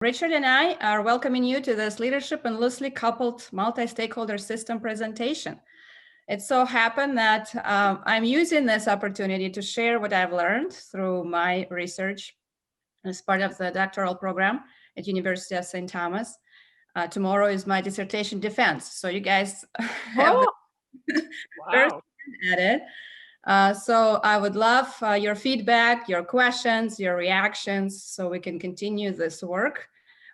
Richard and I are welcoming you to this leadership and loosely coupled multi-stakeholder system presentation. It so happened that I'm using this opportunity to share what I've learned through my research as part of the doctoral program at University of St. Thomas. Tomorrow is my dissertation defense, so you guys have the first Wow. at it. So I would love your feedback, your questions, your reactions, so we can continue this work,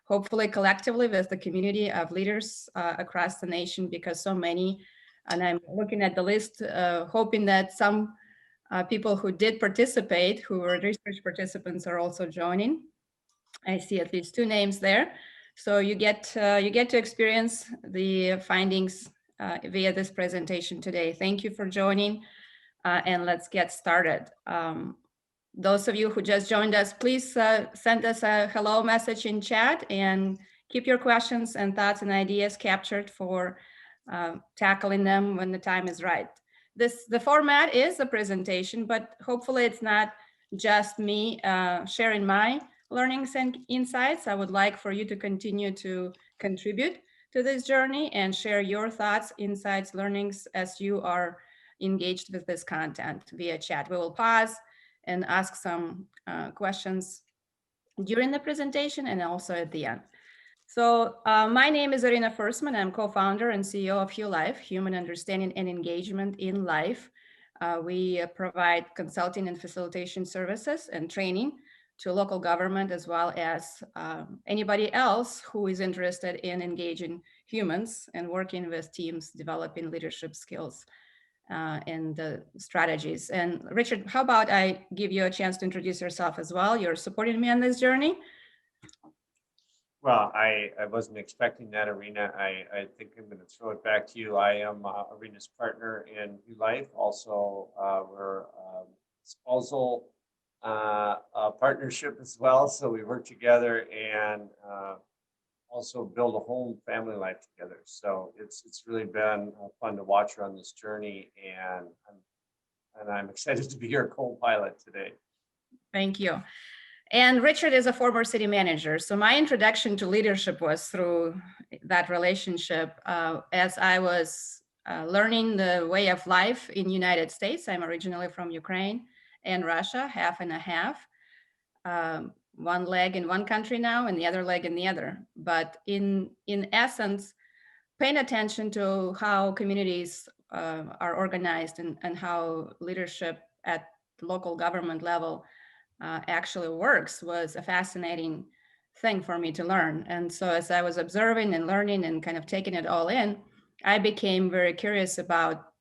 hopefully collectively with the community of leaders across the nation, because so many, and I'm looking at the list, hoping that some people who did participate, who were research participants, are also joining. I see at least two names there. So you get to experience the findings via this presentation today. Thank you for joining. And let's get started. Those of you who just joined us, please send us a hello message in chat and keep your questions and thoughts and ideas captured for tackling them when the time is right. The format is a presentation, but hopefully it's not just me sharing my learnings and insights. I would like for you to continue to contribute to this journey and share your thoughts, insights, learnings as you are engaged with this content via chat. We will pause and ask some questions during the presentation and also at the end. So my name is Irina Firstman. I'm co-founder and CEO of HuLife, Human Understanding and Engagement in Life. We provide consulting and facilitation services and training to local government, as well as anybody else who is interested in engaging humans and working with teams, developing leadership skills and strategies. And Richard, how about I give you a chance to introduce yourself as well? You're supporting me on this journey. Well, I wasn't expecting that, Irina. I think I'm going to throw it back to you. I am Irina's partner in Life. Also, we're spousal partnership as well. So we work together and also build a home family life together. So it's really been fun to watch her on this journey, and I'm excited to be your co-pilot today. Thank you. And Richard is a former city manager. So my introduction to leadership was through that relationship as I was learning the way of life in United States. I'm originally from Ukraine and Russia, half and a half. One leg in one country now and the other leg in the other. But in essence, paying attention to how communities are organized and how leadership at local government level actually works was a fascinating thing for me to learn. And so as I was observing and learning and kind of taking it all in, I became very curious about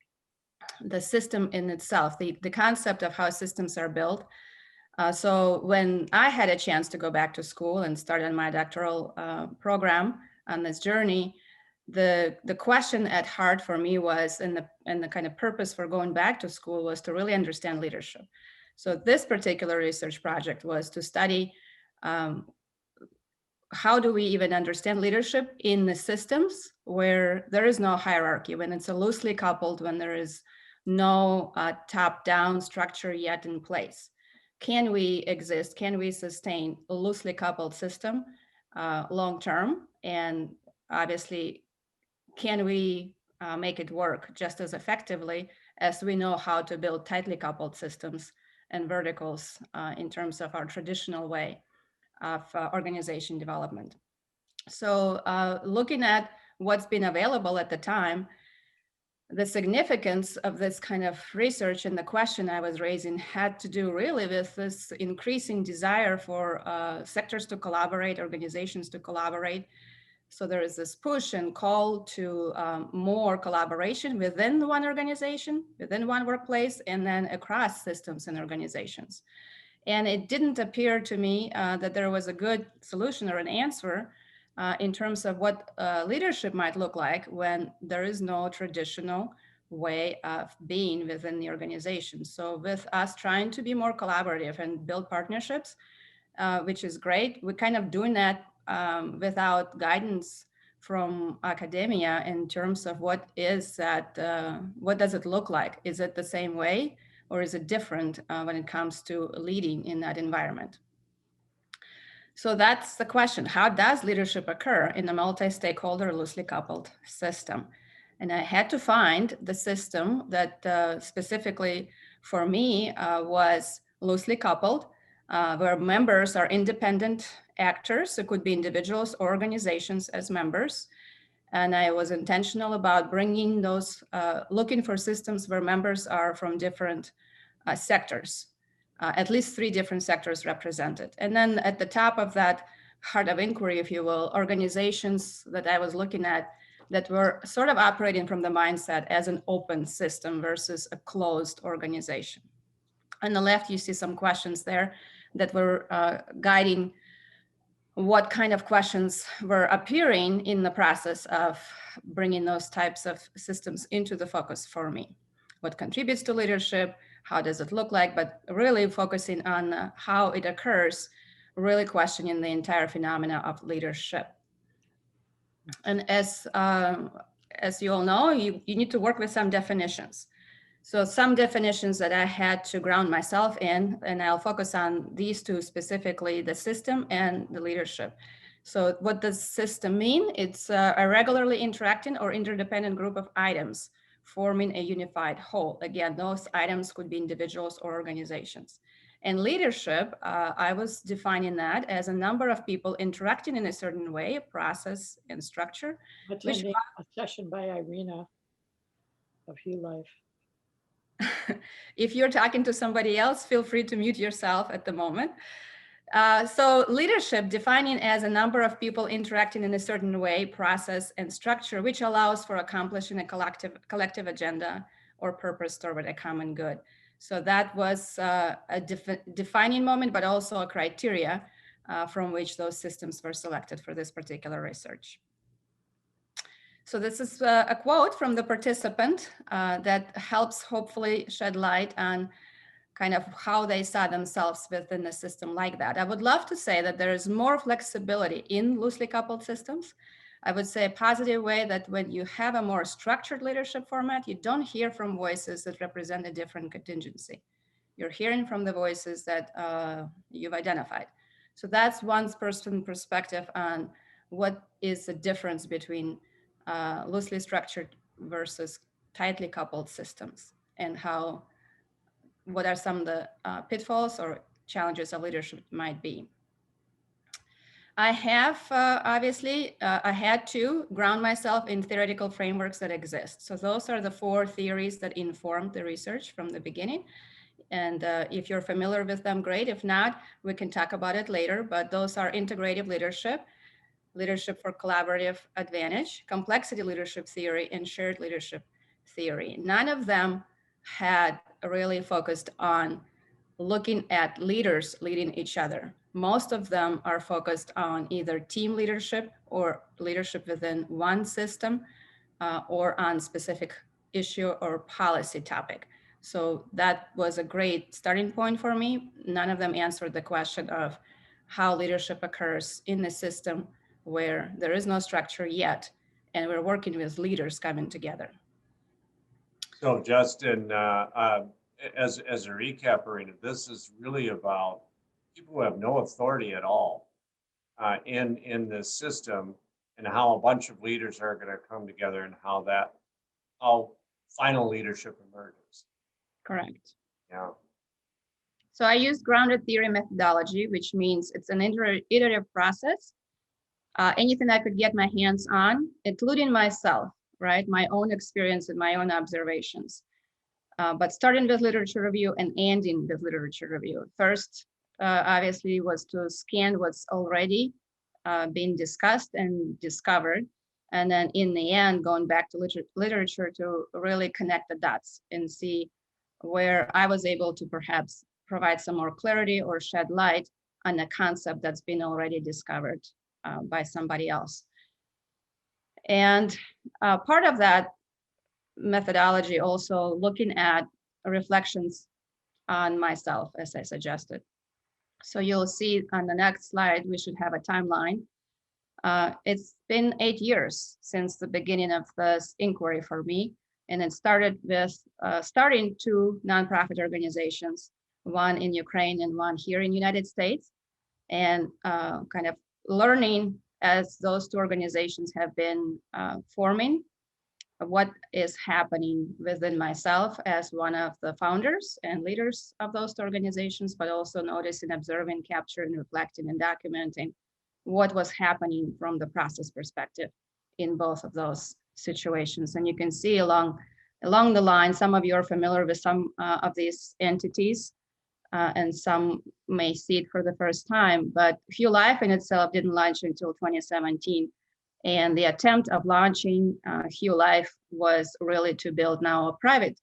the system in itself, the concept of how systems are built. So when I had a chance to go back to school and start on my doctoral program on this journey, the question at heart for me was, and the kind of purpose for going back to school was to really understand leadership. So this particular research project was to study how do we even understand leadership in the systems where there is no hierarchy, when it's loosely coupled, when there is no top-down structure yet in place. Can we exist? Can we sustain a loosely coupled system long-term? And obviously, can we make it work just as effectively as we know how to build tightly coupled systems and verticals in terms of our traditional way of organization development? So looking at what's been available at the time, the significance of this kind of research and the question I was raising had to do really with this increasing desire for sectors to collaborate, organizations to collaborate. So there is this push and call to more collaboration within one organization, within one workplace, and then across systems and organizations. And it didn't appear to me that there was a good solution or an answer in terms of what leadership might look like when there is no traditional way of being within the organization. So with us trying to be more collaborative and build partnerships, which is great, we're kind of doing that without guidance from academia in terms of what is that, what does it look like? Is it the same way or is it different when it comes to leading in that environment? So that's the question. How does leadership occur in a multi-stakeholder, loosely coupled system? And I had to find the system that specifically for me was loosely coupled, where members are independent actors. It could be individuals or organizations as members. And I was intentional about bringing those, looking for systems where members are from different sectors, at least 3 different sectors represented. And then at the top of that heart of inquiry, if you will, organizations that I was looking at that were sort of operating from the mindset as an open system versus a closed organization. On the left, you see some questions there that were guiding what kind of questions were appearing in the process of bringing those types of systems into the focus for me. What contributes to leadership? How does it look like? But really focusing on how it occurs, really questioning the entire phenomena of leadership. And as you all know, you need to work with some definitions. So some definitions that I had to ground myself in, and I'll focus on these 2 specifically, the system and the leadership. So what does system mean? It's a regularly interacting or interdependent group of items forming a unified whole. Again, those items could be individuals or organizations. And leadership, I was defining that as a number of people interacting in a certain way, process and structure. Attending a session by Irina of Hugh Life. If you're talking to somebody else, feel free to mute yourself at the moment. So leadership defining as a number of people interacting in a certain way, process and structure, which allows for accomplishing a collective agenda or purpose toward a common good. So that was a defining moment, but also a criteria from which those systems were selected for this particular research. So this is a quote from the participant that helps hopefully shed light on kind of how they saw themselves within a system like that. I would love to say that there is more flexibility in loosely coupled systems. I would say a positive way that when you have a more structured leadership format, you don't hear from voices that represent a different contingency. You're hearing from the voices that you've identified. So that's one person's perspective on what is the difference between loosely structured versus tightly coupled systems, and what are some of the pitfalls or challenges of leadership might be. I have, obviously, I had to ground myself in theoretical frameworks that exist. So those are the 4 theories that informed the research from the beginning. And if you're familiar with them, great. If not, we can talk about it later, but those are integrative leadership, leadership for collaborative advantage, complexity leadership theory, and shared leadership theory. None of them had really focused on looking at leaders leading each other. Most of them are focused on either team leadership or leadership within one system or on specific issue or policy topic. So that was a great starting point for me. None of them answered the question of how leadership occurs in a system where there is no structure yet, and we're working with leaders coming together. So Justin, as a recap, Irina, this is really about people who have no authority at all in this system, and how a bunch of leaders are going to come together, and how final leadership emerges. Correct. Yeah. So I use grounded theory methodology, which means it's an iterative process. Anything I could get my hands on, including myself, right? My own experience and my own observations. But starting with literature review and ending with literature review. First, obviously, was to scan what's already been discussed and discovered. And then in the end, going back to literature to really connect the dots and see where I was able to perhaps provide some more clarity or shed light on a concept that's been already discovered by somebody else. And part of that methodology also looking at reflections on myself, as I suggested. So you'll see on the next slide, we should have a timeline. It's been 8 years since the beginning of this inquiry for me. And it started with starting 2 nonprofit organizations, one in Ukraine and one here in the United States. and kind of learning as those two organizations have been forming, what is happening within myself as one of the founders and leaders of those two organizations, but also noticing, observing, capturing, reflecting, and documenting what was happening from the process perspective in both of those situations. And you can see along the line, some of you are familiar with some of these entities, and some may see it for the first time, but Hue Life in itself didn't launch until 2017. And the attempt of launching Hue Life was really to build now a private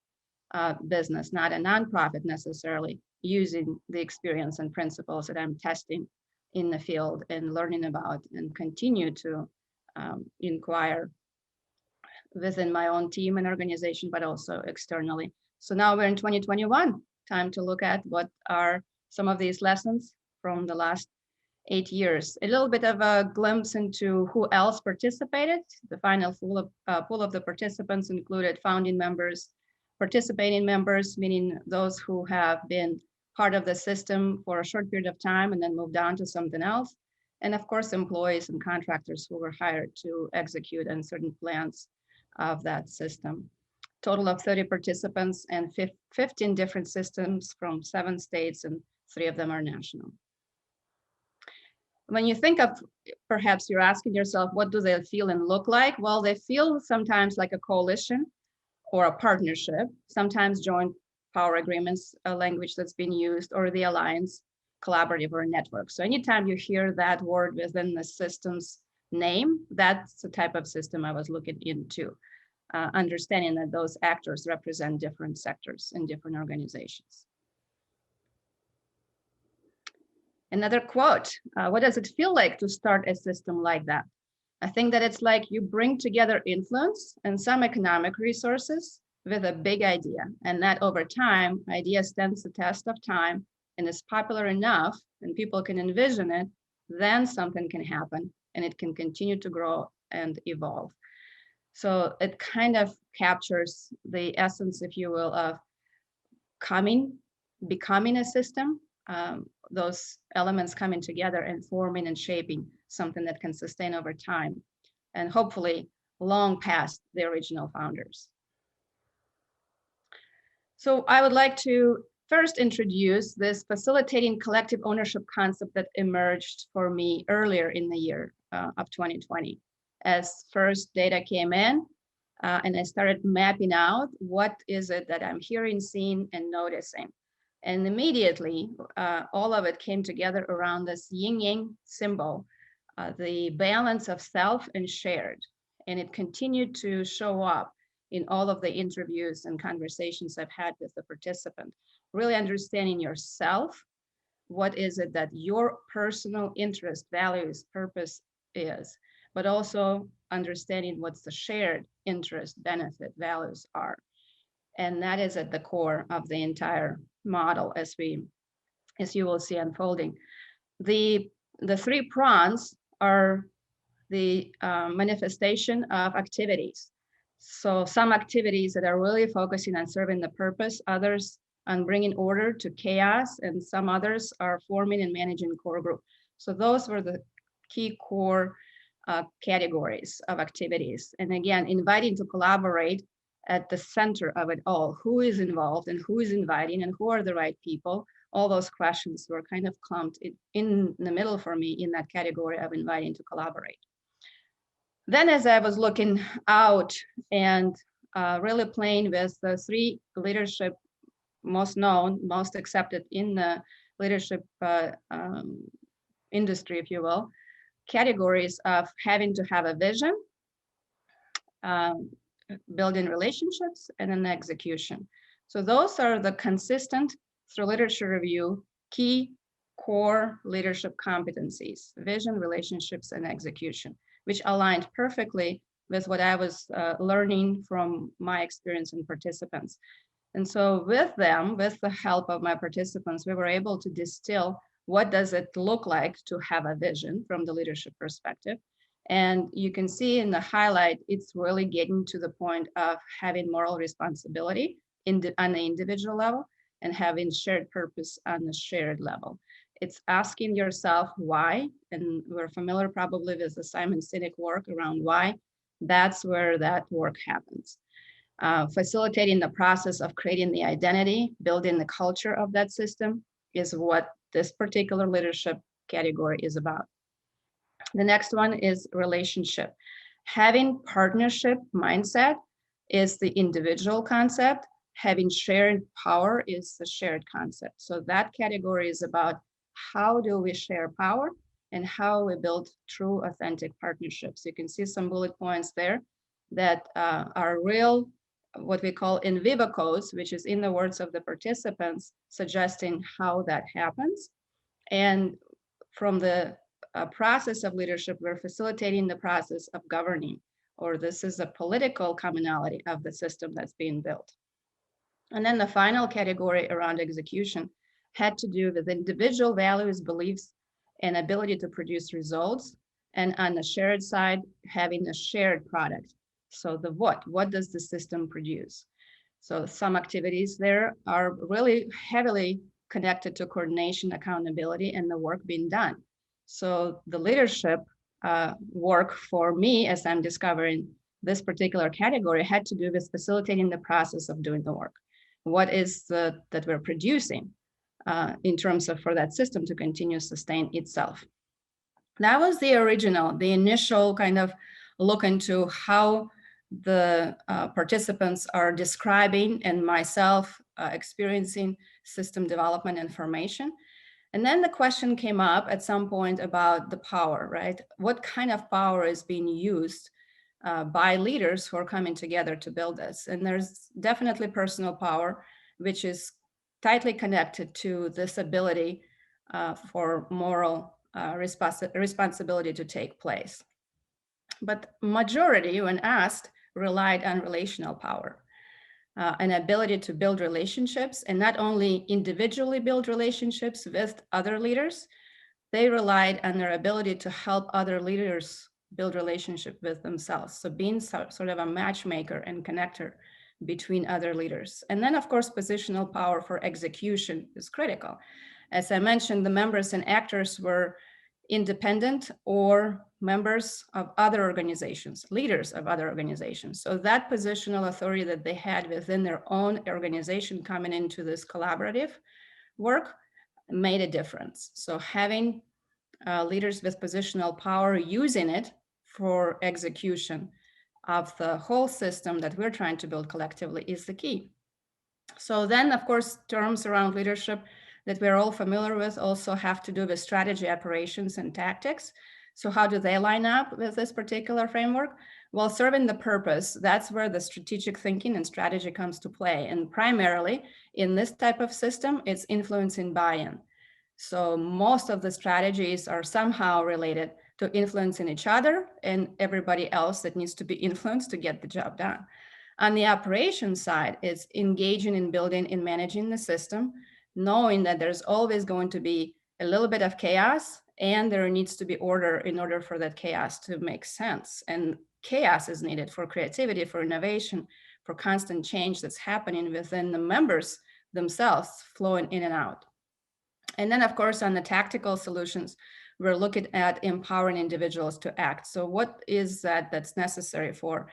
business, not a nonprofit necessarily, using the experience and principles that I'm testing in the field and learning about, and continue to inquire within my own team and organization, but also externally. So now we're in 2021, time to look at what are some of these lessons from the last 8 years. A little bit of a glimpse into who else participated. The final pool of the participants included founding members, participating members, meaning those who have been part of the system for a short period of time and then moved on to something else. And of course, employees and contractors who were hired to execute on certain plans of that system. Total of 30 participants and 15 different systems from 7 states, and 3 of them are national. When you think of, perhaps you're asking yourself, what do they feel and look like? Well, they feel sometimes like a coalition or a partnership, sometimes joint power agreements, a language that's been used, or the alliance, collaborative, or network. So anytime you hear that word within the system's name, that's the type of system I was looking into, understanding that those actors represent different sectors and different organizations. Another quote, what does it feel like to start a system like that? I think that it's like you bring together influence and some economic resources with a big idea, and that over time, idea stands the test of time and is popular enough and people can envision it, then something can happen and it can continue to grow and evolve. So it kind of captures the essence, if you will, of becoming a system, those elements coming together and forming and shaping something that can sustain over time and hopefully long past the original founders. So I would like to first introduce this facilitating collective ownership concept that emerged for me earlier in the year of 2020. As first data came in, and I started mapping out what is it that I'm hearing, seeing, and noticing. And immediately, all of it came together around this yin-yang symbol, the balance of self and shared. And it continued to show up in all of the interviews and conversations I've had with the participant. Really understanding yourself, what is it that your personal interest, values, purpose is, but also understanding what's the shared interest, benefit, values are. And that is at the core of the entire model as you will see unfolding. The 3 prongs are the manifestation of activities. So some activities that are really focusing on serving the purpose, others on bringing order to chaos, and some others are forming and managing core group. So those were the key core categories of activities. And again, inviting to collaborate at the center of it all. Who is involved and who is inviting and who are the right people? All those questions were kind of clumped in the middle for me in that category of inviting to collaborate. Then as I was looking out and really playing with the 3 leadership most known, most accepted in the leadership industry, if you will, categories of having to have a vision, building relationships, and an execution. So those are the consistent, through literature review, key core leadership competencies: vision, relationships, and execution, which aligned perfectly with what I was learning from my experience and participants. And so with them, with the help of my participants, we were able to distill what does it look like to have a vision from the leadership perspective. And you can see in the highlight, it's really getting to the point of having moral responsibility on the individual level and having shared purpose on the shared level. It's asking yourself why, and we're familiar probably with the Simon Sinek work around why. That's where that work happens. Facilitating the process of creating the identity, building the culture of that system is what this particular leadership category is about. The next one is relationship. Having partnership mindset is the individual concept. Having shared power is the shared concept. So that category is about how do we share power and how we build true, authentic partnerships. You can see some bullet points there that are real, what we call in vivo codes, which is in the words of the participants, suggesting how that happens. And from the process of leadership, we're facilitating the process of governing, or this is a political commonality of the system that's being built. And then the final category around execution had to do with individual values, beliefs, and ability to produce results. And on the shared side, having a shared product. So the what does the system produce? So some activities there are really heavily connected to coordination, accountability, and the work being done. So the leadership work for me, as I'm discovering this particular category, had to do with facilitating the process of doing the work. What is that we're producing in terms of for that system to continue to sustain itself? That was the original, the initial kind of look into how the participants are describing and myself experiencing system development and formation. And then the question came up at some point about the power, right? What kind of power is being used by leaders who are coming together to build this? And there's definitely personal power, which is tightly connected to this ability for moral responsibility to take place. But majority, when asked, relied on relational power, an ability to build relationships, and not only individually build relationships with other leaders, they relied on their ability to help other leaders build relationship with themselves. So being sort of a matchmaker and connector between other leaders. And then of course, positional power for execution is critical. As I mentioned, the members and actors were independent or members of other organizations, leaders of other organizations. So that positional authority that they had within their own organization coming into this collaborative work made a difference. So having leaders with positional power using it for execution of the whole system that we're trying to build collectively is the key. So then, of course, terms around leadership that we're all familiar with also have to do with strategy, operations, and tactics. So how do they line up with this particular framework? Well, serving the purpose, that's where the strategic thinking and strategy comes to play. And primarily in this type of system, it's influencing buy-in. So most of the strategies are somehow related to influencing each other and everybody else that needs to be influenced to get the job done. On the operations side, it's engaging in building and managing the system, knowing that there's always going to be a little bit of chaos and there needs to be order in order for that chaos to make sense. And chaos is needed for creativity, for innovation, for constant change that's happening within the members themselves, flowing in and out. And then, of course, on the tactical solutions, we're looking at empowering individuals to act. So what is that that's necessary for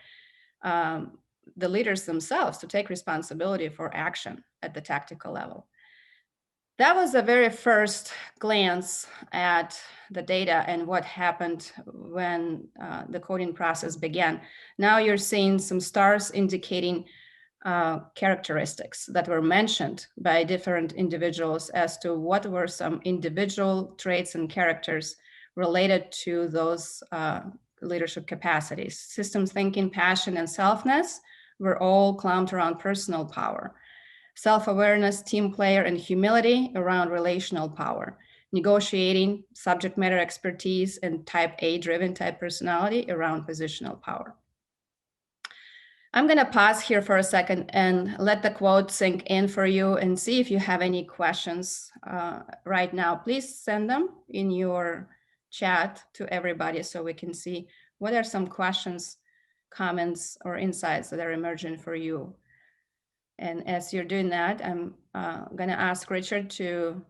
the leaders themselves to take responsibility for action at the tactical level? That was the very first glance at the data and what happened when the coding process began. Now you're seeing some stars indicating characteristics that were mentioned by different individuals as to what were some individual traits and characters related to those leadership capacities. Systems thinking, passion, and selfness were all clumped around personal power. Self-awareness, team player, and humility around relational power. Negotiating, subject matter expertise, and type A driven type personality around positional power. I'm going to pause here for a second and let the quote sink in for you and see if you have any questions right now. Please send them in your chat to everybody so we can see what are some questions, comments, or insights that are emerging for you. And as you're doing that, I'm going to ask Richard to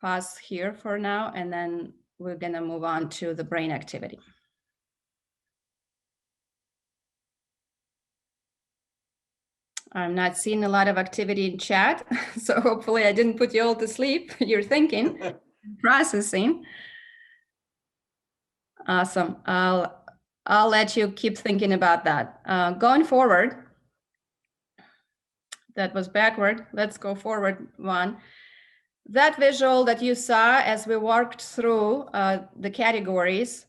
pause here for now, and then we're going to move on to the brain activity. I'm not seeing a lot of activity in chat, so hopefully I didn't put you all to sleep. You're thinking, processing. Awesome. I'll let you keep thinking about that. Going forward, that was backward. Let's go forward one. That visual that you saw as we walked through the categories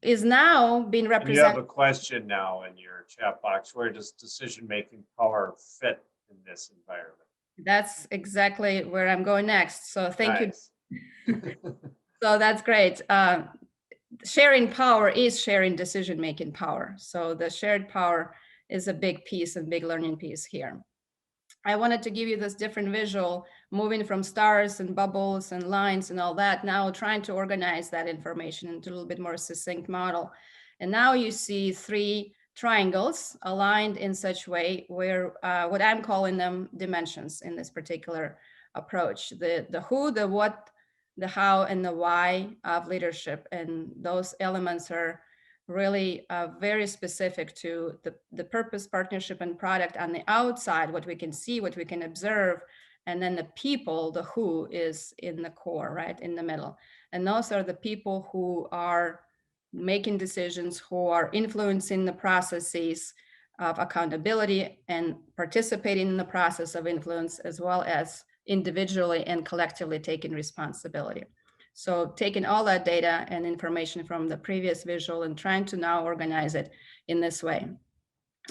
is now being And you represented. have a question now in your chat box. Where does decision-making power fit in this environment? That's exactly where I'm going next. So thank Nice. you. So that's great. Sharing power is sharing decision-making power. So the shared power is a big piece and big learning piece here. I wanted to give you this different visual, moving from stars and bubbles and lines and all that, now trying to organize that information into a little bit more succinct model. And now you see 3 triangles aligned in such way where what I'm calling them dimensions in this particular approach, the who, the what, the how, and the why of leadership. And those elements are really very specific to the purpose, partnership, and product on the outside, what we can see, what we can observe, and then the people, the who, is in the core, right, in the middle. And those are the people who are making decisions, who are influencing the processes of accountability and participating in the process of influence, as well as individually and collectively taking responsibility. So taking all that data and information from the previous visual and trying to now organize it in this way.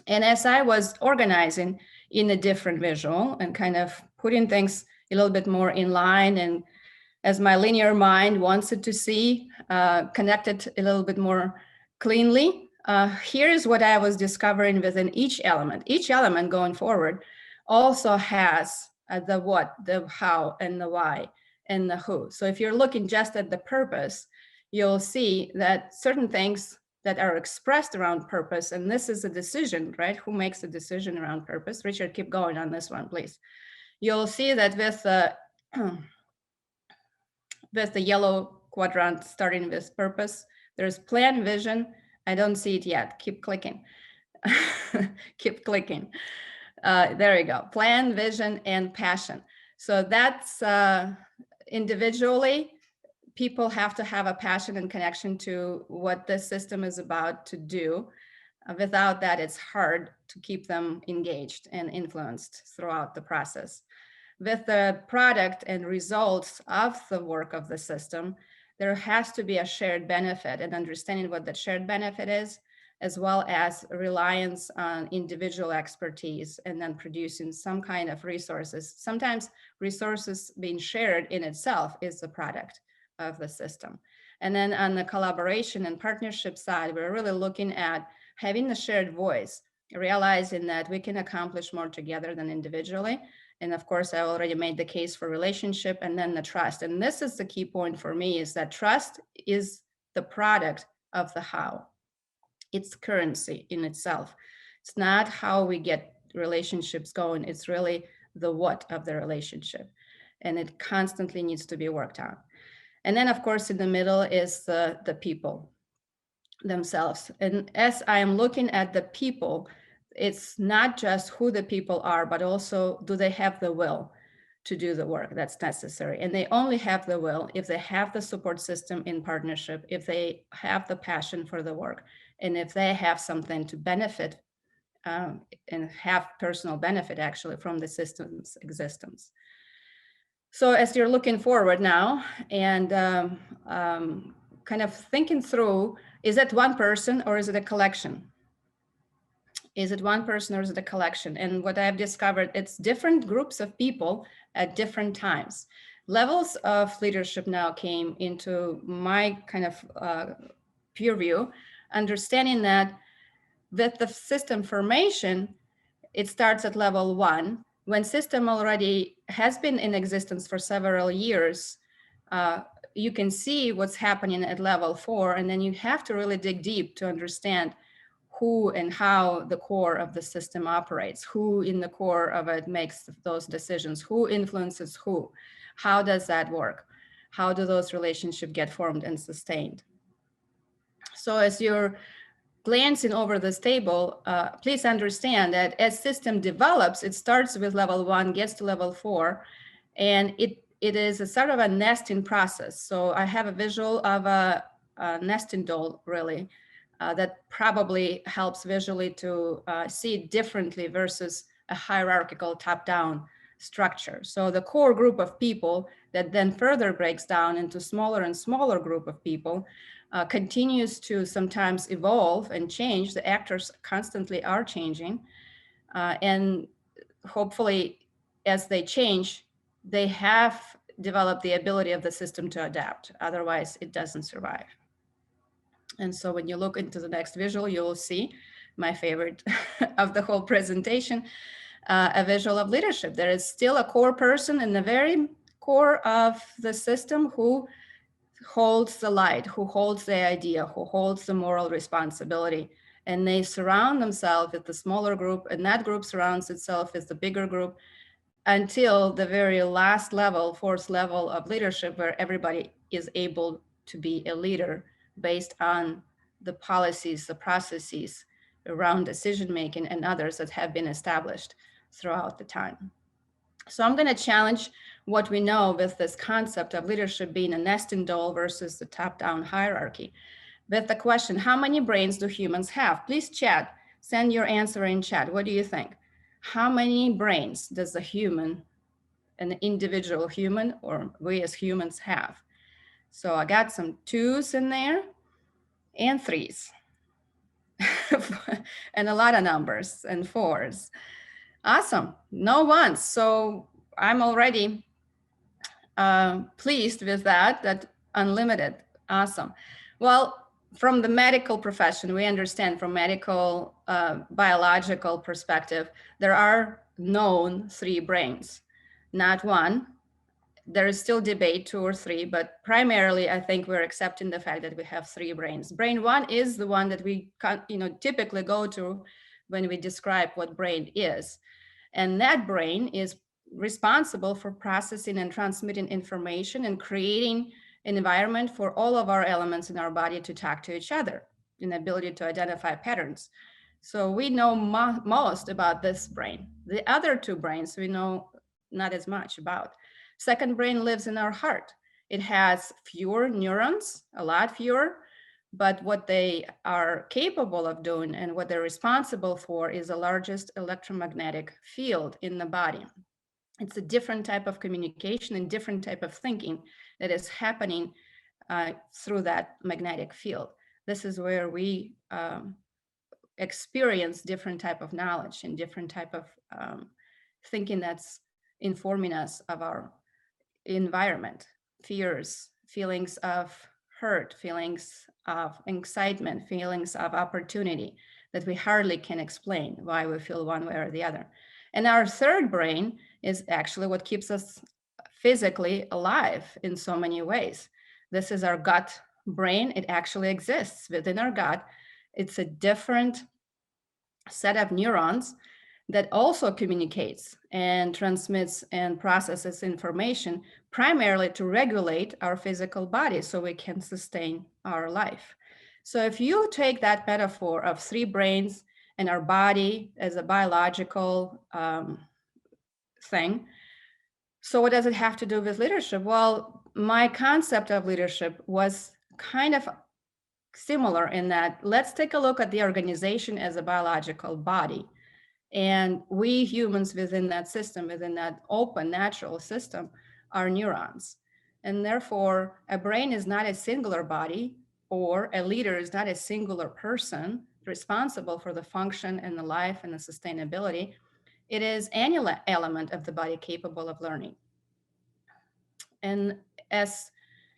And as I was organizing in a different visual and kind of putting things a little bit more in line, and as my linear mind wants it to see, connected a little bit more cleanly, here's what I was discovering within each element. Each element going forward also has the what, the how, and the why, and the who. So if you're looking just at the purpose, you'll see that certain things that are expressed around purpose, and this is a decision, right? Who makes a decision around purpose? Richard, keep going on this one, please. You'll see that with the yellow quadrant starting with purpose, there's plan, vision. I don't see it yet. Keep clicking. Keep clicking. There you go. Plan, vision, and passion. So that's individually, people have to have a passion and connection to what the system is about to do. Without that, it's hard to keep them engaged and influenced throughout the process. With the product and results of the work of the system, there has to be a shared benefit and understanding what that shared benefit is, as well as reliance on individual expertise and then producing some kind of resources. Sometimes resources being shared in itself is the product of the system. And then on the collaboration and partnership side, we're really looking at having the shared voice, realizing that we can accomplish more together than individually. And of course, I already made the case for relationship, and then the trust. And this is the key point for me, is that trust is the product of the how. It's currency in itself. It's not how we get relationships going. It's really the what of the relationship. And it constantly needs to be worked on. And then, of course, in the middle is the people themselves. And as I am looking at the people, it's not just who the people are, but also, do they have the will to do the work that's necessary? And they only have the will if they have the support system in partnership, if they have the passion for the work, and if they have something to benefit and have personal benefit actually from the system's existence. So as you're looking forward now and kind of thinking through, is it one person or is it a collection? Is it one person or is it a collection? And what I've discovered, it's different groups of people at different times. Levels of leadership now came into my kind of peer view, understanding that with the system formation, it starts at level 1. When system already has been in existence for several years, you can see what's happening at level 4, and then you have to really dig deep to understand who and how the core of the system operates, who in the core of it makes those decisions, who influences who. How does that work? How do those relationships get formed and sustained? So as you're glancing over this table, please understand that as system develops, it starts with level 1, gets to level 4, and it is a sort of a nesting process. So I have a visual of a nesting doll, really, that probably helps visually to see it differently versus a hierarchical top-down structure. So the core group of people that then further breaks down into smaller and smaller group of people continues to sometimes evolve and change. The actors constantly are changing. And hopefully, as they change, they have developed the ability of the system to adapt. Otherwise, it doesn't survive. And so when you look into the next visual, you'll see my favorite of the whole presentation, a visual of leadership. There is still a core person in the very core of the system who holds the light, who holds the idea, who holds the moral responsibility. And they surround themselves with the smaller group, and that group surrounds itself with the bigger group until the very last level, fourth level of leadership, where everybody is able to be a leader based on the policies, the processes around decision-making and others that have been established throughout the time. So I'm going to challenge what we know with this concept of leadership being a nesting doll versus the top-down hierarchy. With the question, how many brains do humans have? Please chat, send your answer in chat. What do you think? How many brains does a human, an individual human, or we as humans have? So I got some 2s in there and 3s and a lot of numbers and 4s. Awesome, no 1s. So I'm already pleased with that unlimited, awesome. Well, from the medical profession, we understand from medical biological perspective, there are known 3 brains, not 1. There is still debate 2 or 3, but primarily I think we're accepting the fact that we have 3 brains. Brain 1 is the one that we typically go to when we describe what brain is. And that brain is responsible for processing and transmitting information and creating an environment for all of our elements in our body to talk to each other, an ability to identify patterns. So we know most about this brain. The other 2 brains we know not as much about. Second brain lives in our heart. It has fewer neurons, a lot fewer, but what they are capable of doing and what they're responsible for is the largest electromagnetic field in the body. It's a different type of communication and different type of thinking that is happening through that magnetic field. This is where we experience different type of knowledge and different type of thinking that's informing us of our environment, fears, feelings of hurt, feelings of excitement, feelings of opportunity that we hardly can explain why we feel one way or the other. And our third brain is actually what keeps us physically alive in so many ways. This is our gut brain. It actually exists within our gut. It's a different set of neurons that also communicates and transmits and processes information primarily to regulate our physical body so we can sustain our life. So if you take that metaphor of 3 brains and our body as a biological thing, so what does it have to do with leadership? Well, my concept of leadership was kind of similar in that let's take a look at the organization as a biological body. And we humans within that system, within that open natural system, are neurons. And therefore, a brain is not a singular body, or a leader is not a singular person responsible for the function and the life and the sustainability. It is any element of the body capable of learning. And as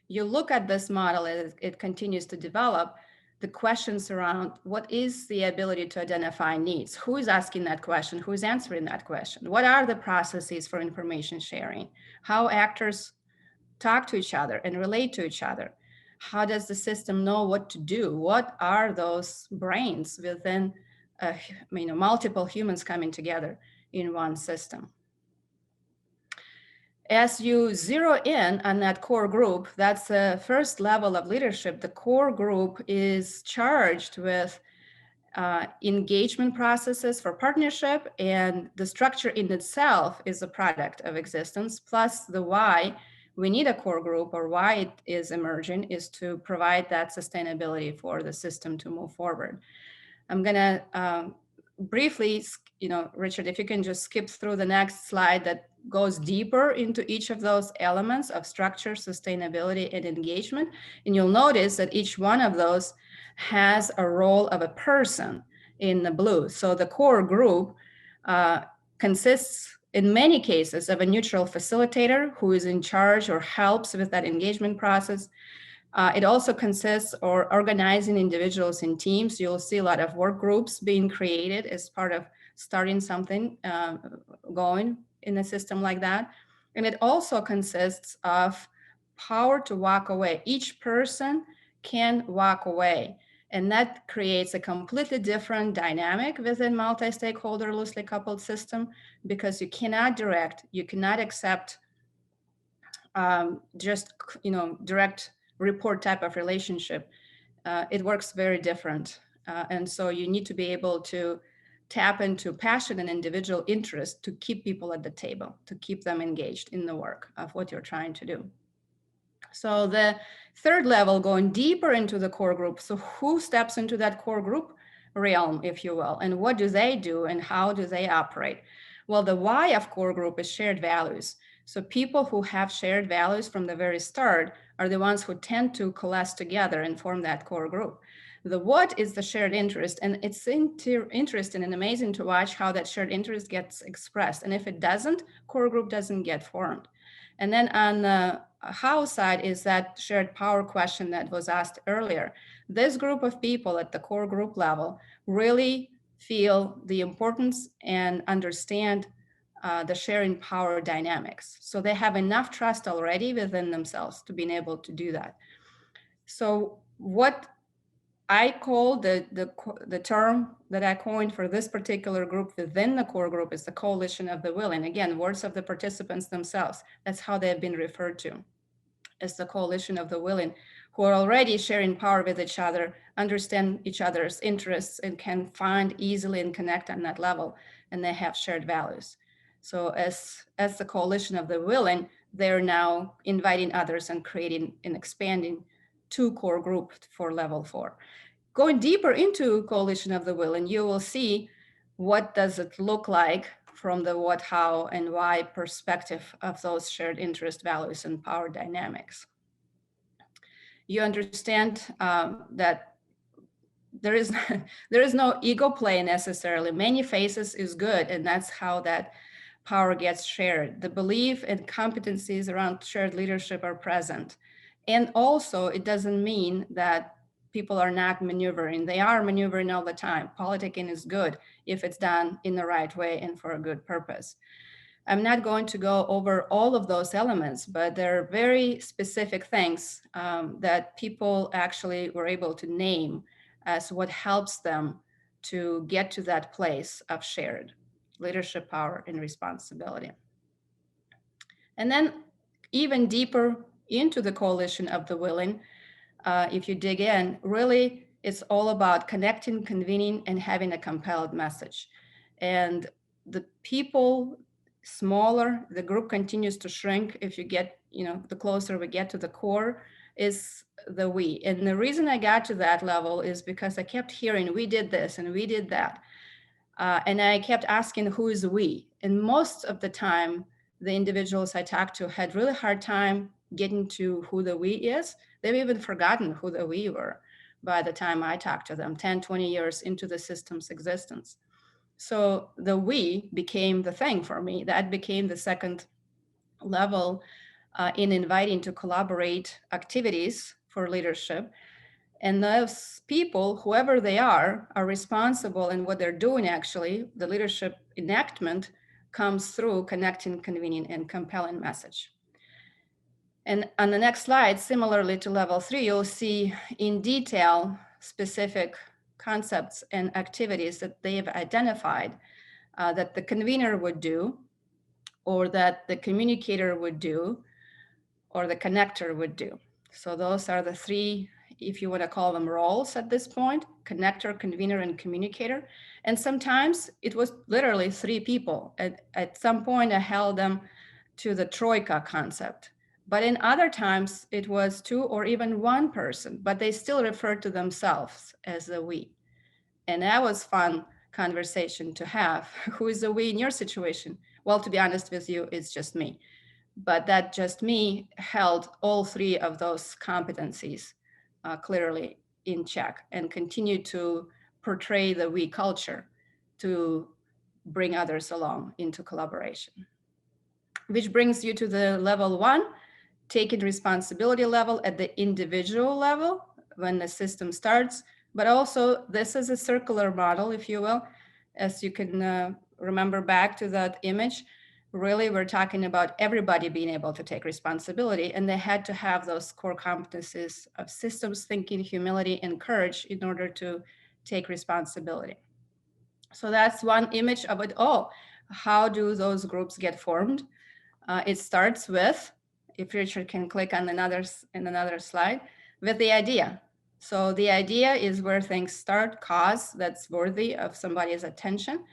you look at this model, as it continues to develop, the questions around what is the ability to identify needs? Who is asking that question? Who is answering that question? What are the processes for information sharing? How actors talk to each other and relate to each other? How does the system know what to do? What are those brains within multiple humans coming together in one system? As you zero in on that core group, that's the first level of leadership. The core group is charged with engagement processes for partnership, and the structure in itself is a product of existence, plus the why we need a core group or why it is emerging is to provide that sustainability for the system to move forward. I'm gonna briefly, Richard, if you can just skip through the next slide that goes deeper into each of those elements of structure, sustainability, and engagement. And you'll notice that each one of those has a role of a person in the blue. So the core group consists in many cases of a neutral facilitator who is in charge or helps with that engagement process. It also consists or organizing individuals in teams. You'll see a lot of work groups being created as part of starting something going in a system like that. And it also consists of power to walk away. Each person can walk away. And that creates a completely different dynamic within multi-stakeholder loosely coupled system, because you cannot direct, you cannot accept just direct report type of relationship. It works very different. And so you need to be able to tap into passion and individual interest to keep people at the table, to keep them engaged in the work of what you're trying to do. So the third level, going deeper into the core group. So who steps into that core group realm, if you will, and what do they do and how do they operate? Well, the why of core group is shared values. So people who have shared values from the very start are the ones who tend to coalesce together and form that core group. The what is the shared interest, and it's interesting and amazing to watch how that shared interest gets expressed. And if it doesn't, core group doesn't get formed. And then on the how side is that shared power question that was asked earlier. This group of people at the core group level really feel the importance and understand the sharing power dynamics. So they have enough trust already within themselves to being able to do that. So what I call the term that I coined for this particular group within the core group is the coalition of the willing. Again, words of the participants themselves. That's how they have been referred to, as the coalition of the willing, who are already sharing power with each other, understand each other's interests, and can find easily and connect on that level, and they have shared values. So as the coalition of the willing, they're now inviting others and creating and expanding two core groups for level 4. Going deeper into coalition of the willing, you will see what does it look like from the what, how, and why perspective of those shared interest, values, and power dynamics. You understand that there is no ego play necessarily. Many faces is good, and that's how that power gets shared. The belief and competencies around shared leadership are present. And also, it doesn't mean that people are not maneuvering. They are maneuvering all the time. Politicking is good if it's done in the right way and for a good purpose. I'm not going to go over all of those elements, but there are very specific things that people actually were able to name as what helps them to get to that place of shared leadership, power, and responsibility. And then even deeper into the coalition of the willing, if you dig in, really it's all about connecting, convening, and having a compelled message. And the people smaller, the group continues to shrink. If you get, the closer we get to the core is the we. And the reason I got to that level is because I kept hearing, we did this and we did that. And I kept asking, who is we? And most of the time, the individuals I talked to had really hard time getting to who the we is. They've even forgotten who the we were by the time I talked to them, 10, 20 years into the system's existence. So the we became the thing for me. That became the second level in inviting to collaborate activities for leadership. And those people, whoever they are responsible in what they're doing. Actually, the leadership enactment comes through connecting, convening, and compelling message. And on the next slide, similarly to level 3, you'll see in detail specific concepts and activities that they've identified that the convener would do or that the communicator would do, or the connector would do. So those are the three, if you want to call them roles at this point: connector, convener, and communicator. And sometimes it was literally three people. At some point, I held them to the troika concept. But in other times, it was two or even one person, but they still referred to themselves as a we. And that was fun conversation to have. Who is the we in your situation? Well, to be honest with you, it's just me. But that just me held all three of those competencies clearly in check and continued to portray the we culture to bring others along into collaboration. Which brings you to the level one, taking responsibility level at the individual level when the system starts. But also this is a circular model, if you will, as you can remember back to that image. Really, we're talking about everybody being able to take responsibility, and they had to have those core competencies of systems thinking, humility, and courage in order to take responsibility. So that's one image of it all. How do those groups get formed? It starts with, if Richard can click on another slide, with the idea. So the idea is where things start, cause that's worthy of somebody's attention.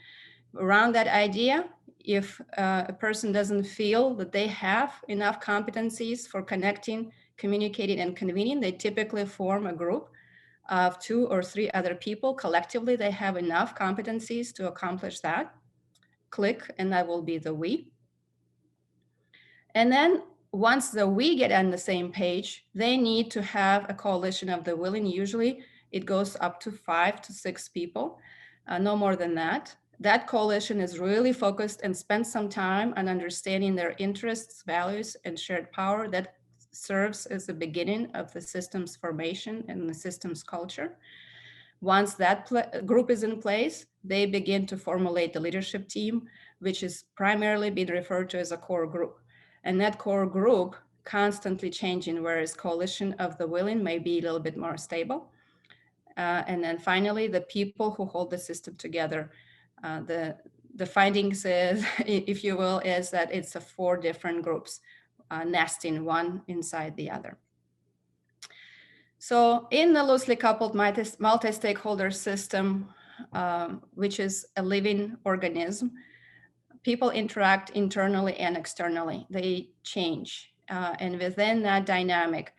Around that idea, if a person doesn't feel that they have enough competencies for connecting, communicating, and convening, they typically form a group of 2 or 3 other people. Collectively, they have enough competencies to accomplish that. Click, and that will be the we. And then once the we get on the same page, they need to have a coalition of the willing. Usually it goes up to 5 to 6 people, no more than that. That coalition is really focused and spends some time on understanding their interests, values, and shared power. That serves as the beginning of the system's formation and the system's culture. Once that group is in place, they begin to formulate the leadership team, which is primarily being referred to as a core group. And that core group constantly changing, whereas coalition of the willing may be a little bit more stable. And then finally, the people who hold the system together. The findings is, if you will, is that it's 4 different groups nesting one inside the other. So in the loosely coupled multi-stakeholder system, which is a living organism, people interact internally and externally. They change. And within that dynamic,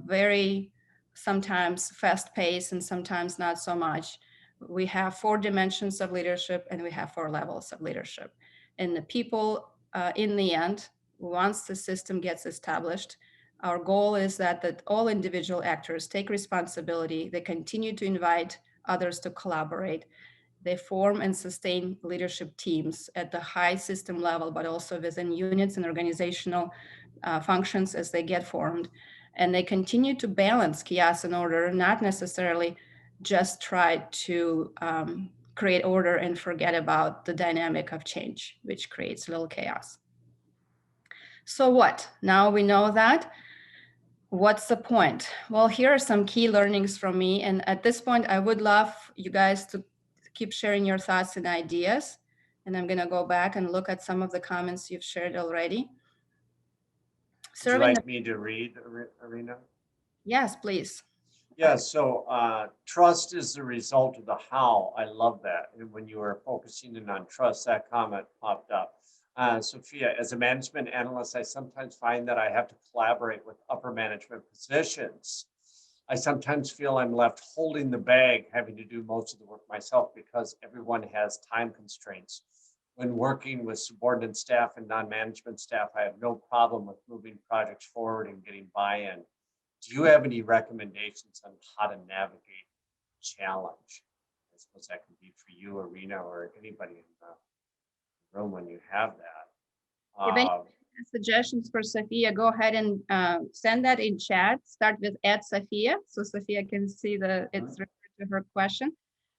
very sometimes fast paced and sometimes not so much, we have 4 dimensions of leadership and we have 4 levels of leadership. And the people in the end, once the system gets established, our goal is that all individual actors take responsibility. They continue to invite others to collaborate. They form and sustain leadership teams at the high system level, but also within units and organizational functions as they get formed. And they continue to balance chaos and order, not necessarily just try to create order and forget about the dynamic of change, which creates a little chaos. So what? Now we know that. What's the point? Well, here are some key learnings from me. And at this point, I would love you guys to keep sharing your thoughts and ideas. And I'm going to go back and look at some of the comments you've shared already. Would you like me to read, Arena? Yes, please. Yeah, so trust is the result of the how. I love that. And when you were focusing in on trust, that comment popped up. Sophia, as a management analyst, I sometimes find that I have to collaborate with upper management positions. I sometimes feel I'm left holding the bag, having to do most of the work myself because everyone has time constraints. When working with subordinate staff and non-management staff, I have no problem with moving projects forward and getting buy-in. Do you have any recommendations on how to navigate the challenge? I suppose that can be for you, Arena, or anybody in the room when you have that. If any suggestions for Sophia, go ahead and send that in chat. Start with @Sophia, so Sophia can see it's referred to her question.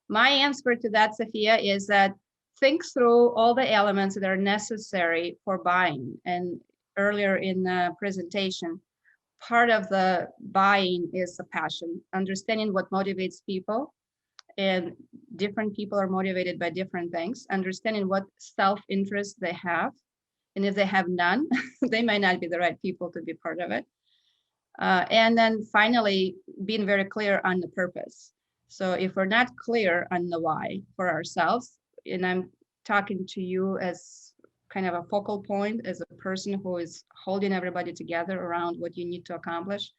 My answer to that, Sophia, is that think through all the elements that are necessary for buying. And earlier in the presentation, part of the buying is the passion, understanding what motivates people. And different people are motivated by different things, understanding what self-interest they have And if they have none, they might not be the right people to be part of it. And then finally, being very clear on the purpose. So if we're not clear on the why for ourselves, and I'm talking to you as kind of a focal point, as a person who is holding everybody together around what you need to accomplish.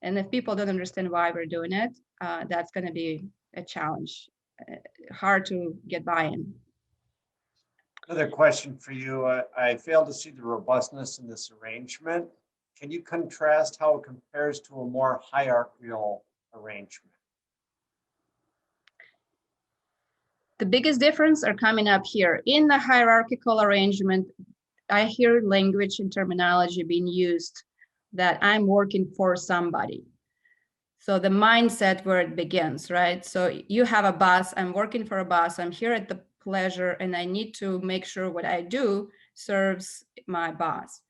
And if people don't understand why we're doing it, that's going to be a challenge, hard to get buy-in. Another question for you. I fail to see the robustness in this arrangement. Can you contrast how it compares to a more hierarchical arrangement? The biggest difference are coming up here. In the hierarchical arrangement, I hear language and terminology being used that I'm working for somebody. So the mindset where it begins, right? So you have a boss, I'm working for a boss, I'm here at the pleasure, and I need to make sure what I do serves my boss.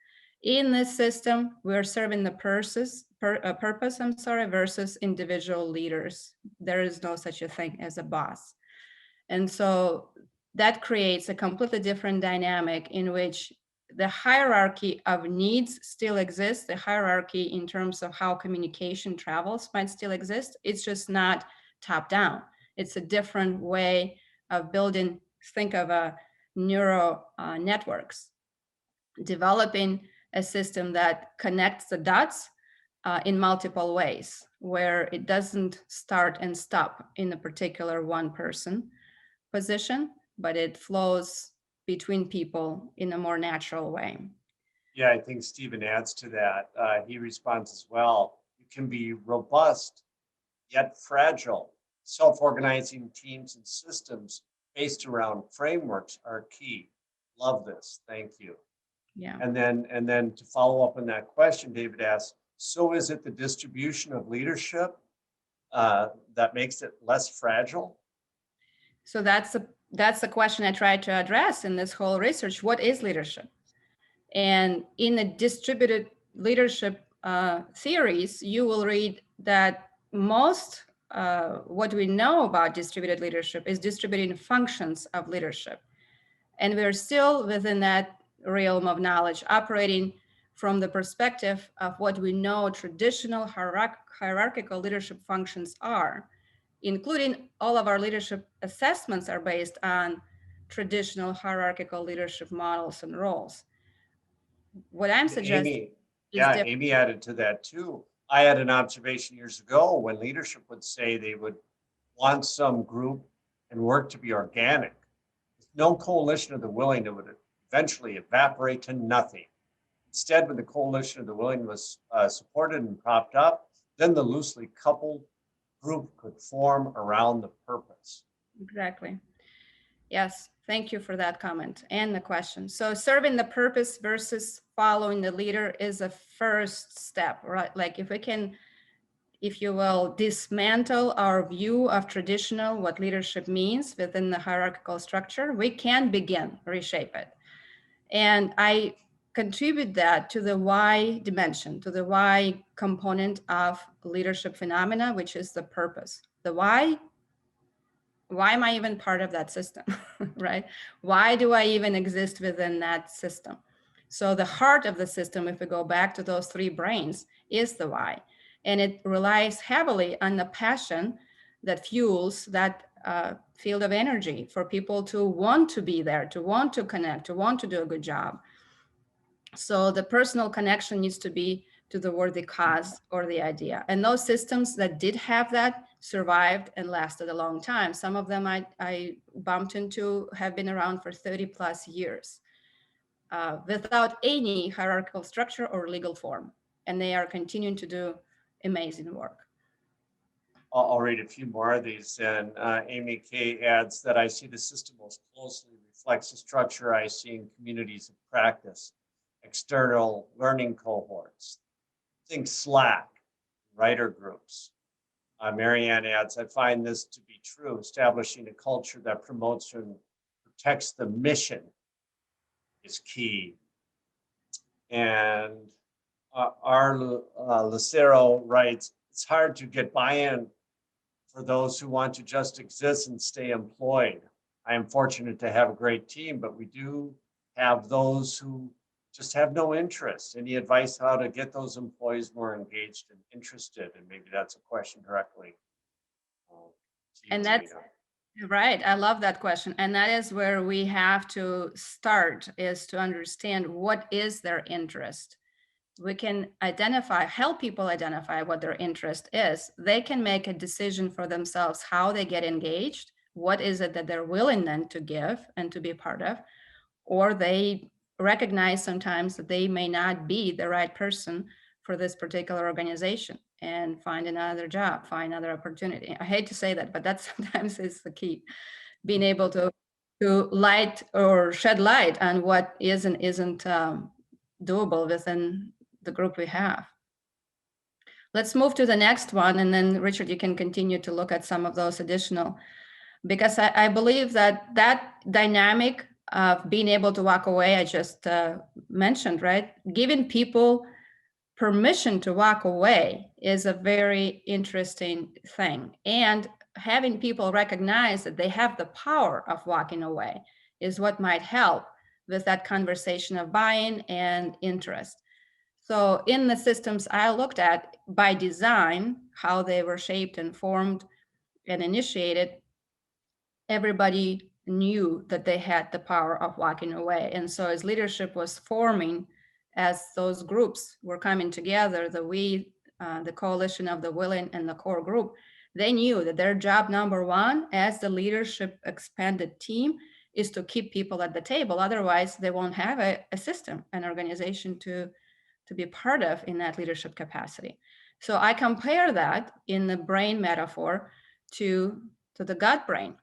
In this system, we're serving the purpose, versus individual leaders. There is no such a thing as a boss. And so that creates a completely different dynamic in which the hierarchy of needs still exists. The hierarchy in terms of how communication travels might still exist. It's just not top down. It's a different way of building, think of neural networks, developing a system that connects the dots in multiple ways, where it doesn't start and stop in a particular one person position, but it flows between people in a more natural way. Yeah, I think Stephen adds to that. He responds as well. You can be robust, yet fragile. Self-organizing teams and systems based around frameworks are key. Love this. Thank you. Yeah. And then to follow up on that question, David asks, so is it the distribution of leadership that makes it less fragile? So that's the question I tried to address in this whole research. What is leadership? And in the distributed leadership theories, you will read that most what we know about distributed leadership is distributing functions of leadership. And we're still within that realm of knowledge, operating from the perspective of what we know traditional hierarchical leadership functions are, including all of our leadership assessments are based on traditional hierarchical leadership models and roles. What I'm suggesting Amy added to that too. I had an observation years ago when leadership would say they would want some group and work to be organic. No coalition of the willing, it would eventually evaporate to nothing. Instead, when the coalition of the willing was supported and propped up, then the loosely coupled group could form around the purpose. Exactly. Yes, thank you for that comment and the question. So serving the purpose versus following the leader is a first step, right? Like if we can, if you will, dismantle our view of traditional, what leadership means within the hierarchical structure, we can begin reshape it. And I contribute that to the why dimension, to the why component of leadership phenomena, which is the purpose. The why am I even part of that system, right? Why do I even exist within that system? So the heart of the system, if we go back to those three brains, is the why. And it relies heavily on the passion that fuels that field of energy for people to want to be there, to want to connect, to want to do a good job. So the personal connection needs to be to the worthy cause or the idea. And those systems that did have that survived and lasted a long time. Some of them I bumped into have been around for 30 plus years without any hierarchical structure or legal form. And they are continuing to do amazing work. I'll read a few more of these. And Amy K adds that I see the system most closely reflects the structure I see in communities of practice, external learning cohorts. Think Slack, writer groups. Marianne adds, I find this to be true, establishing a culture that promotes and protects the mission is key. And R. Lucero writes, it's hard to get buy-in for those who want to just exist and stay employed. I am fortunate to have a great team, but we do have those who just have no interest. Any advice how to get those employees more engaged and interested? And maybe that's a question directly. To you, And that's Rita. right. I love that question. And that is where we have to start, is to understand what is their interest. We can help people identify what their interest is. They can make a decision for themselves how they get engaged, what is it that they're willing then to give and to be part of, or they recognize sometimes that they may not be the right person for this particular organization and find another job, find another opportunity. I hate to say that, but that sometimes is the key, being able to light or shed light on what is and isn't doable within the group we have. Let's move to the next one, and then Richard, you can continue to look at some of those additional, because I believe that dynamic of being able to walk away, I just mentioned, right? Giving people permission to walk away is a very interesting thing. And having people recognize that they have the power of walking away is what might help with that conversation of buy-in and interest. So in the systems I looked at, by design, how they were shaped and formed and initiated, everybody knew that they had the power of walking away. And so as leadership was forming, as those groups were coming together, the coalition of the willing and the core group, they knew that their job number one as the leadership expanded team is to keep people at the table. Otherwise, they won't have a system, an organization to be part of in that leadership capacity. So I compare that in the brain metaphor to the gut brain.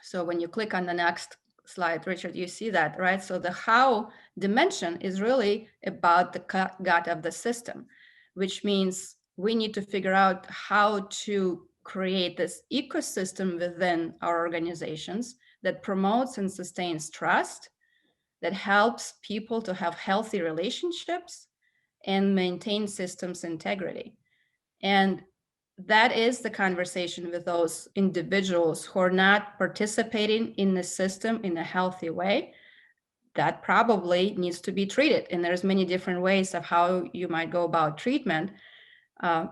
So when you click on the next slide, Richard, you see that, right? So the how dimension is really about the gut of the system, which means we need to figure out how to create this ecosystem within our organizations that promotes and sustains trust, that helps people to have healthy relationships and maintain systems integrity. And that is the conversation with those individuals who are not participating in the system in a healthy way. That probably needs to be treated. And there's many different ways of how you might go about treatment. And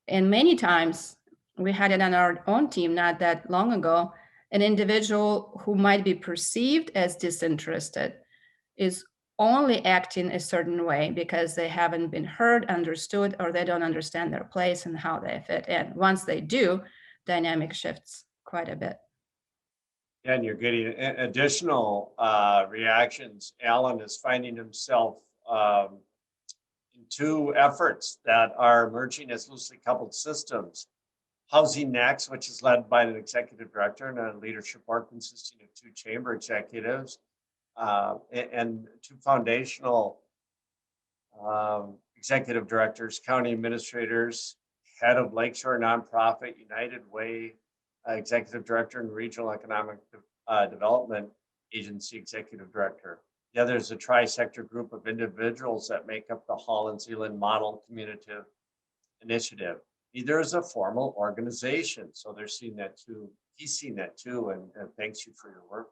many times we had it on our own team not that long ago, an individual who might be perceived as disinterested is only acting a certain way because they haven't been heard, understood, or they don't understand their place and how they fit in. Once they do, dynamic shifts quite a bit. And you're getting additional reactions. Alan is finding himself in two efforts that are emerging as loosely coupled systems. Housing Next, which is led by an executive director and a leadership board consisting of two chamber executives, and two foundational executive directors, county administrators, head of Lakeshore Nonprofit, United Way executive director, and regional economic development agency executive director. The other is a tri-sector group of individuals that make up the Holland Zealand Model Community Initiative. Neither is a formal organization, so they're seeing that too. He's seen that too, and thanks you for your work.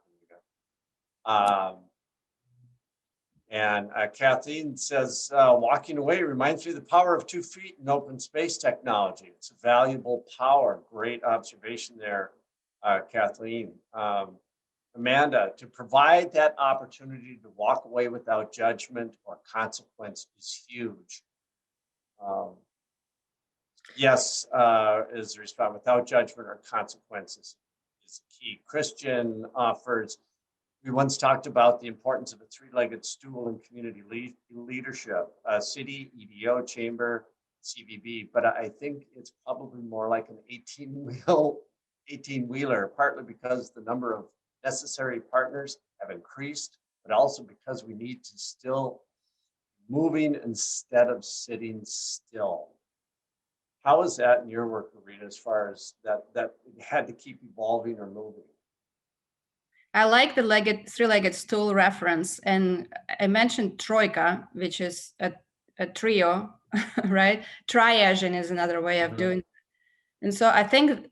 And Kathleen says, walking away reminds me of the power of 2 feet in open space technology. It's a valuable power. Great observation there, Kathleen. Amanda, to provide that opportunity to walk away without judgment or consequence is huge. Yes, is the response. Without judgment or consequences is key. Christian offers, we once talked about the importance of a 3-legged stool in community leadership, city, EDO, chamber, CVB, but I think it's probably more like an 18-wheeler, partly because the number of necessary partners have increased, but also because we need to still moving instead of sitting still. How is that in your work, Rita, as far as that it had to keep evolving or moving? I like the 3-legged stool reference. And I mentioned troika, which is a trio, right? Triaging is another way of doing it. And so I think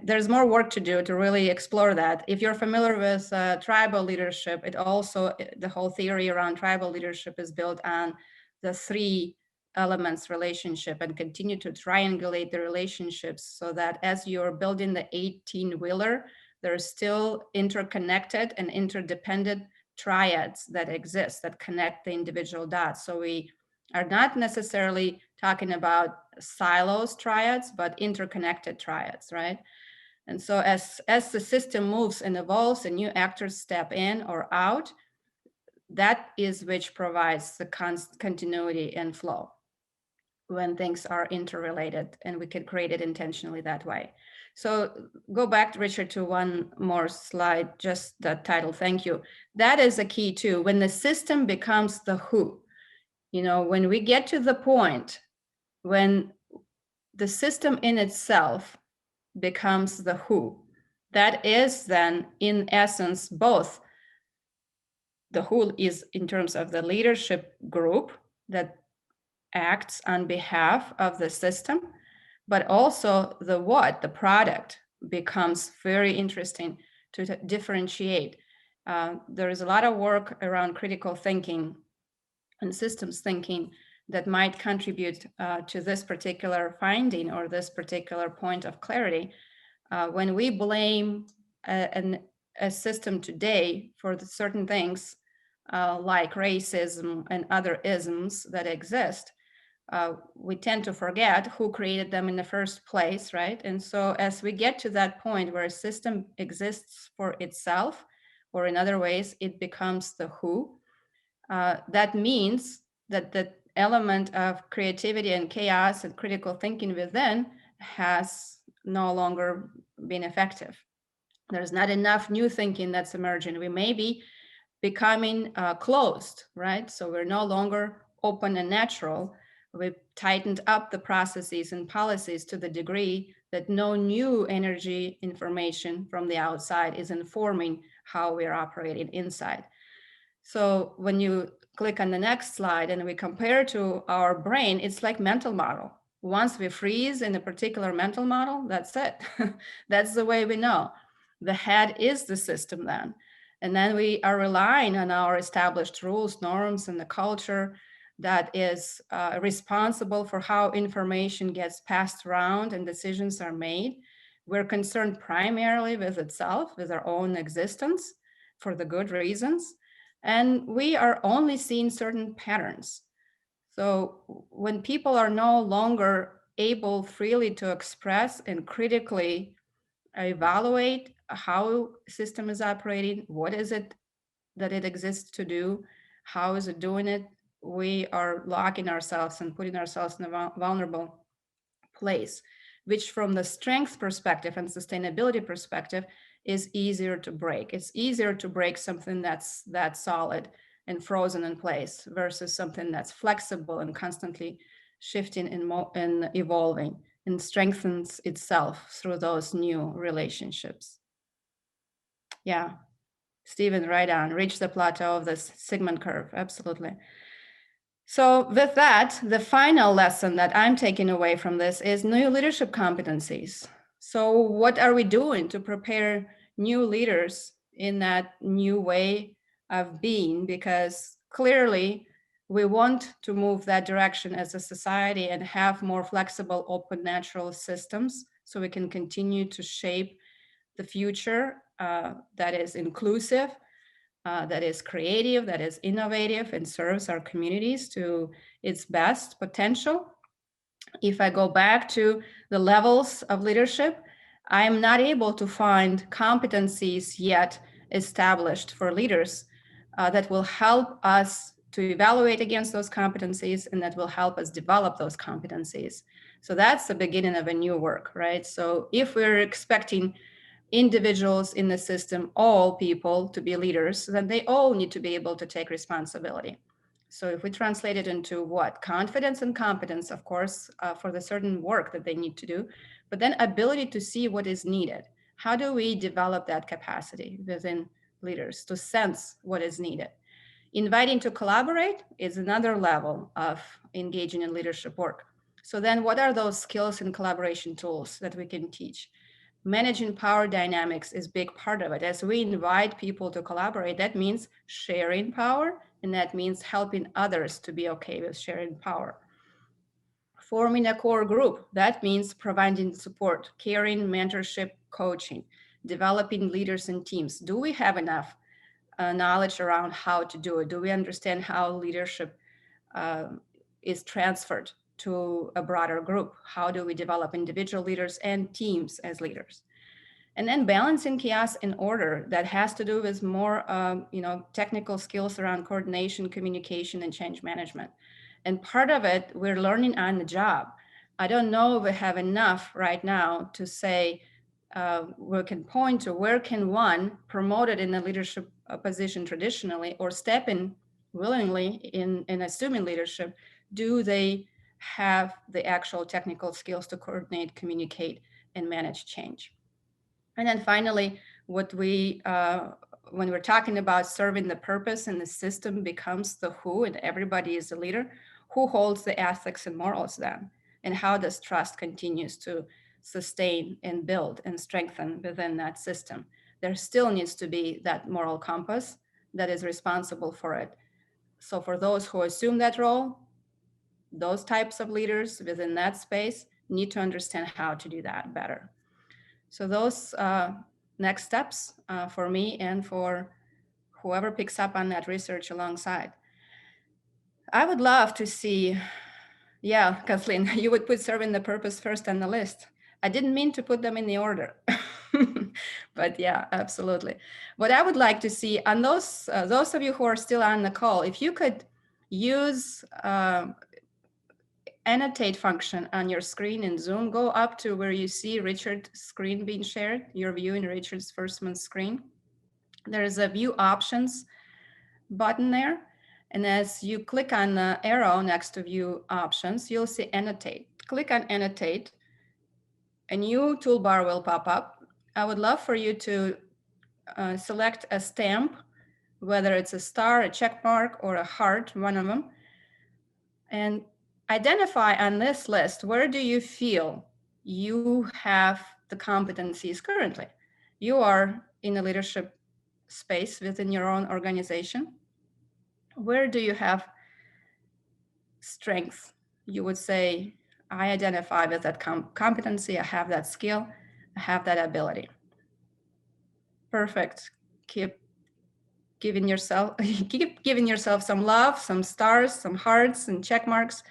there's more work to do to really explore that. If you're familiar with tribal leadership, it also, the whole theory around tribal leadership is built on the 3 elements relationship, and continue to triangulate the relationships so that as you're building the 18-wheeler, there are still interconnected and interdependent triads that exist that connect the individual dots. So we are not necessarily talking about silos triads, but interconnected triads, right? And so as the system moves and evolves and new actors step in or out, that is which provides the continuity and flow when things are interrelated, and we can create it intentionally that way. So go back, Richard, to one more slide, just the title, thank you. That is a key too. When the system becomes the who, when we get to the point when the system in itself becomes the who, that is then in essence both the who is in terms of the leadership group that acts on behalf of the system, but also the what, the product, becomes very interesting to differentiate. There is a lot of work around critical thinking and systems thinking that might contribute to this particular finding or this particular point of clarity. When we blame a system today for the certain things like racism and other isms that exist, we tend to forget who created them in the first place, right? And so as we get to that point where a system exists for itself, or in other ways, it becomes the who, that means that the element of creativity and chaos and critical thinking within has no longer been effective. There's not enough new thinking that's emerging. We may be becoming closed, right? So we're no longer open and natural. We've tightened up the processes and policies to the degree that no new energy information from the outside is informing how we're operating inside. So when you click on the next slide and we compare to our brain, it's like mental model. Once we freeze in a particular mental model, that's it. That's the way we know. The head is the system then. And then we are relying on our established rules, norms, and the culture that is responsible for how information gets passed around and decisions are made. We're concerned primarily with itself, with our own existence, for the good reasons. And we are only seeing certain patterns. So when people are no longer able freely to express and critically evaluate how a system is operating, what is it that it exists to do, how is it doing it, we are locking ourselves and putting ourselves in a vulnerable place, which from the strength perspective and sustainability perspective is easier to break. It's easier to break something that's solid and frozen in place versus something that's flexible and constantly shifting and evolving and strengthens itself through those new relationships. Yeah, Stephen, right on, reach the plateau of this Sigmund curve, absolutely. So with that, the final lesson that I'm taking away from this is new leadership competencies. So what are we doing to prepare new leaders in that new way of being? Because clearly we want to move that direction as a society and have more flexible, open, natural systems so we can continue to shape the future that is inclusive, that is creative, that is innovative, and serves our communities to its best potential. If I go back to the levels of leadership, I am not able to find competencies yet established for leaders that will help us to evaluate against those competencies and that will help us develop those competencies. So that's the beginning of a new work, right? So if we're expecting individuals in the system, all people, to be leaders, then they all need to be able to take responsibility. So if we translate it into what? Confidence and competence, of course, for the certain work that they need to do, but then ability to see what is needed. How do we develop that capacity within leaders to sense what is needed? Inviting to collaborate is another level of engaging in leadership work. So then what are those skills and collaboration tools that we can teach? Managing power dynamics is a big part of it. As we invite people to collaborate, that means sharing power, and that means helping others to be okay with sharing power. Forming a core group, that means providing support, caring, mentorship, coaching, developing leaders and teams. Do we have enough knowledge around how to do it? Do we understand how leadership is transferred to a broader group? How do we develop individual leaders and teams as leaders? And then balancing chaos and order, that has to do with more technical skills around coordination, communication, and change management. And part of it we're learning on the job. I don't know if we have enough right now to say we can point to where can one promoted in a leadership position traditionally or step in willingly in assuming leadership, do they have the actual technical skills to coordinate, communicate, and manage change? And then finally, what we when we're talking about serving the purpose and the system becomes the who, and everybody is a leader, who holds the ethics and morals then? And how does trust continues to sustain and build and strengthen within that system? There still needs to be that moral compass that is responsible for it. So for those who assume that role, those types of leaders within that space need to understand how to do that better. So those next steps for me and for whoever picks up on that research alongside. I would love to see, yeah, Kathleen, you would put serving the purpose first on the list. I didn't mean to put them in the order, but yeah, absolutely. What I would like to see on those of you who are still on the call, if you could use annotate function on your screen in Zoom, go up to where you see Richard's screen being shared, your view in Richard's Firstman's screen. There is a view options button there. And as you click on the arrow next to view options, you'll see annotate. Click on annotate, a new toolbar will pop up. I would love for you to select a stamp, whether it's a star, a check mark, or a heart, one of them, and identify on this list, where do you feel you have the competencies currently? You are in a leadership space within your own organization. Where do you have strength? You would say, I identify with that competency, I have that skill, I have that ability. Perfect. Keep giving yourself some love, some stars, some hearts and check marks.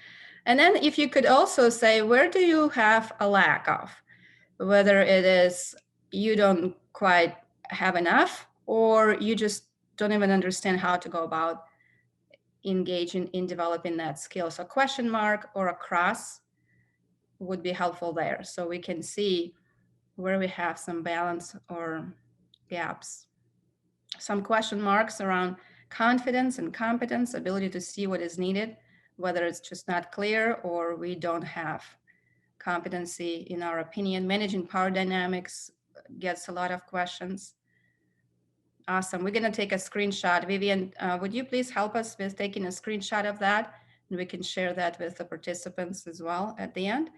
And then if you could also say, where do you have a lack of? Whether it is you don't quite have enough, or you just don't even understand how to go about engaging in developing that skill. So a question mark or a cross would be helpful there. So we can see where we have some balance or gaps. Some question marks around confidence and competence, ability to see what is needed, whether it's just not clear or we don't have competency in our opinion. Managing power dynamics gets a lot of questions. Awesome. We're going to take a screenshot. Vivian, would you please help us with taking a screenshot of that? And we can share that with the participants as well at the end.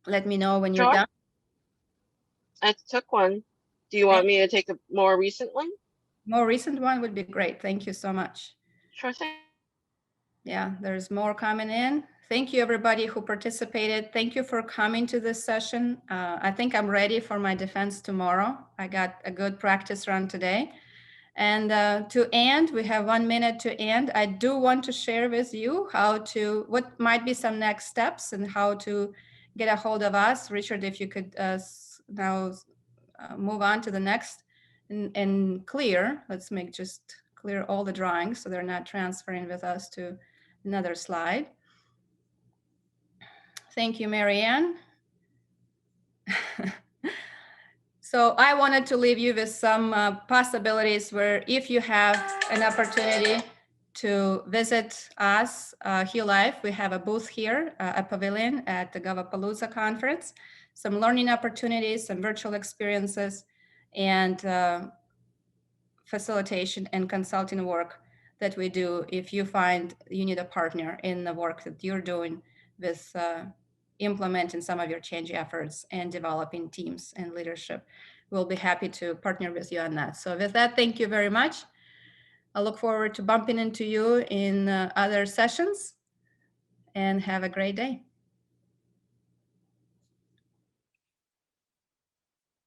Let me know when you're done. I took one. Do you want me to take a more recent one? More recent one would be great. Thank you so much. Sure thing. Yeah, there's more coming in. Thank you, everybody who participated. Thank you for coming to this session. I think I'm ready for my defense tomorrow. I got a good practice run today. And to end, we have 1 minute to end. I do want to share with you what might be some next steps and how to get a hold of us. Richard, if you could now move on to the next and clear. Let's just clear all the drawings so they're not transferring with us to another slide. Thank you, Marianne. So I wanted to leave you with some possibilities where if you have an opportunity to visit us, Heal Life, we have a booth here, a pavilion at the Gavapalooza conference, some learning opportunities, some virtual experiences, and facilitation and consulting work that we do if you find you need a partner in the work that you're doing with implementing some of your change efforts and developing teams and leadership. We'll be happy to partner with you on that. So with that, thank you very much. I look forward to bumping into you in other sessions, and have a great day.